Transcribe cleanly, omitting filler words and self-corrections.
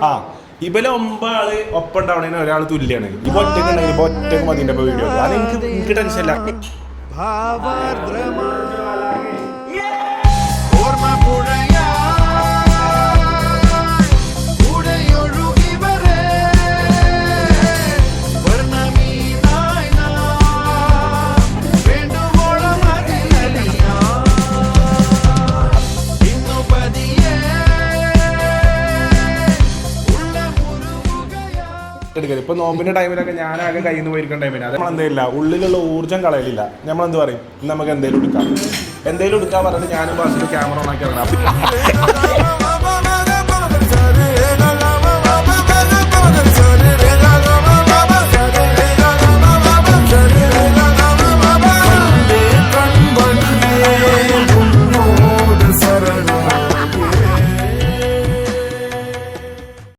ആ ഇവലെ 9 ആള് ഒപ്പം ഉണ്ടാവണേന് ഒരാൾ തുല്യാണ്. ഇപ്പൊ ഒറ്റക്ക് ഉണ്ടെങ്കിൽ ഒറ്റക്ക് മതി വീഡിയോ. അത് എനിക്ക് ടെൻഷനില്ല. ഇപ്പൊ നോമ്പിന്റെ ടൈമിലൊക്കെ ഞാനാകെ കയ്യിൽ നിന്ന് പോയിരിക്കുന്ന ടൈമിന് അത് നമ്മളെന്തെയില്ല ഉള്ളിലുള്ള ഊർജ്ജം കളയലില്ല. നമ്മളെന്ത് പറയും നമുക്ക് എന്തെങ്കിലും എടുക്കാം പറഞ്ഞിട്ട് ഞാനും ക്യാമറ ഓൺ ആക്കി ഇറങ്ങാം.